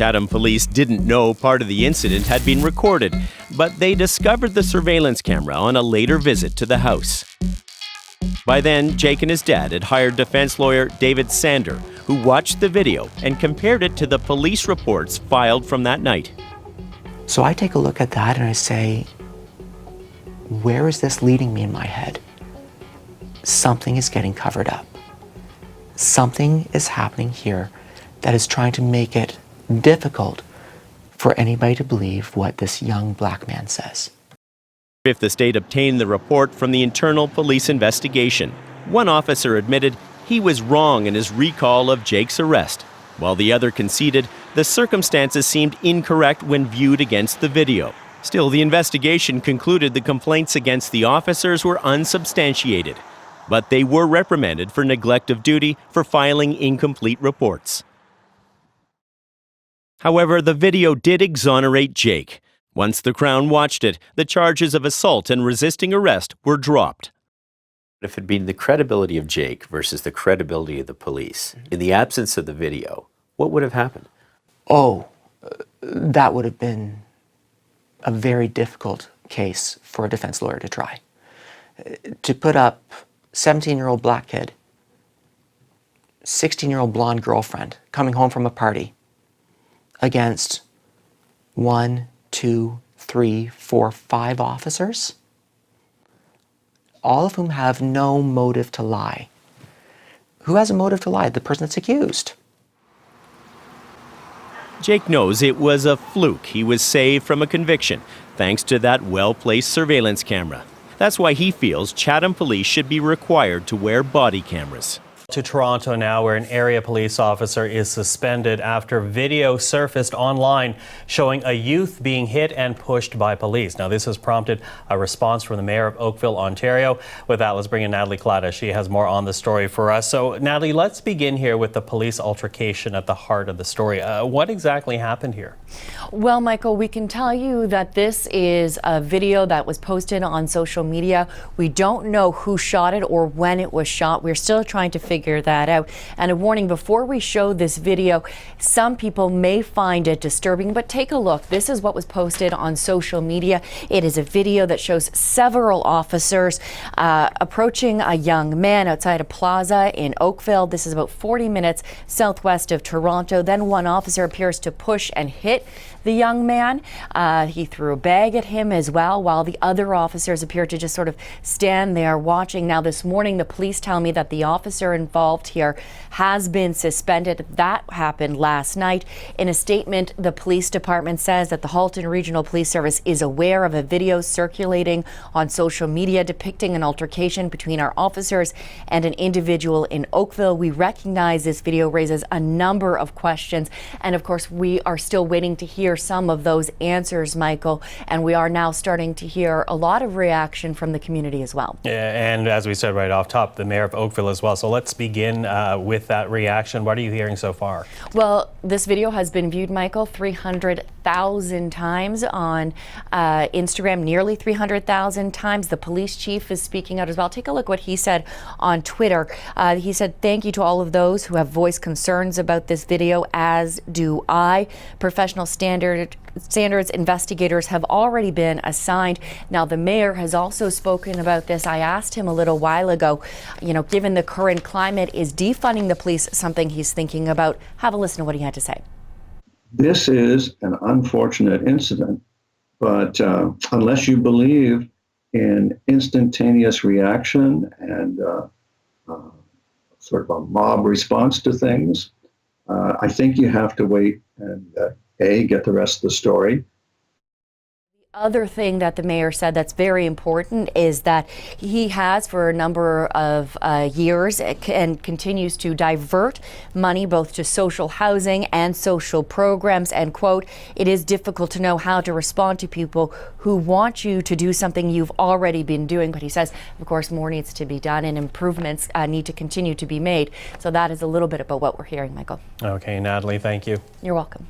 Chatham police didn't know part of the incident had been recorded, but they discovered the surveillance camera on a later visit to the house. By then, Jake and his dad had hired defense lawyer David Sander, who watched the video and compared it to the police reports filed from that night. So I take a look at that and I say, where is this leading me in my head? Something is getting covered up. Something is happening here that is trying to make it difficult for anybody to believe what this young black man says. If the state obtained the report from the internal police investigation, one officer admitted he was wrong in his recall of Jake's arrest, while the other conceded the circumstances seemed incorrect when viewed against the video. Still, the investigation concluded the complaints against the officers were unsubstantiated, but they were reprimanded for neglect of duty for filing incomplete reports. However, the video did exonerate Jake. Once the Crown watched it, the charges of assault and resisting arrest were dropped. If it had been the credibility of Jake versus the credibility of the police, in the absence of the video, what would have happened? That would have been a very difficult case for a defense lawyer to try. To put up 17-year-old black kid, 16-year-old blonde girlfriend coming home from a party against 1, 2, 3, 4, 5 officers, all of whom have no motive to lie. Who has a motive to lie? The person that's accused. Jake knows it was a fluke. He was saved from a conviction thanks to that well-placed surveillance camera. That's why he feels Chatham police should be required to wear body cameras. To Toronto now, where an area police officer is suspended after video surfaced online showing a youth being hit and pushed by police. Now, this has prompted a response from the mayor of Oakville, Ontario. With that, let's bring in Natalie Clatta. She has more on the story for us. So, Natalie, let's begin here with the police altercation at the heart of the story. What exactly happened here? Well, Michael, we can tell you that this is a video that was posted on social media. We don't know who shot it or when it was shot. We're still trying to figure that out. And a warning, before we show this video, some people may find it disturbing, but take a look. This is what was posted on social media. It is a video that shows several officers approaching a young man outside a plaza in Oakville. This is about 40 minutes southwest of Toronto. Then one officer appears to push and hit the young man. He threw a bag at him as well, while the other officers appear to just sort of stand there watching. Now, this morning, the police tell me that the officer involved here has been suspended. That happened last night. In a statement, the police department says that the Halton Regional Police Service is aware of a video circulating on social media depicting an altercation between our officers and an individual in Oakville. We recognize this video raises a number of questions, and of course, we are still waiting to hear some of those answers, Michael, and we are now starting to hear a lot of reaction from the community as well. Yeah, and as we said right off top, the mayor of Oakville as well. So let's begin with that reaction. What are you hearing so far? Well, this video has been viewed, Michael, 300,000 times on Instagram, nearly 300,000 times. The police chief is speaking out as well. Take a look what he said on Twitter. He said, "Thank you to all of those who have voiced concerns about this video, as do I. Professional standards investigators have already been assigned." Now, the mayor has also spoken about this. I asked him a little while ago, given the current climate, is defunding the police something he's thinking about? Have a listen to what he had to say. This is an unfortunate incident, but unless you believe in instantaneous reaction and sort of a mob response to things, I think you have to wait and get the rest of the story. Other thing that the mayor said that's very important is that he has for a number of years and continues to divert money both to social housing and social programs, and quote, "It is difficult to know how to respond to people who want you to do something you've already been doing." But he says, of course, more needs to be done and improvements need to continue to be made. So that is a little bit about what we're hearing, Michael. Okay, Natalie, thank you. You're welcome.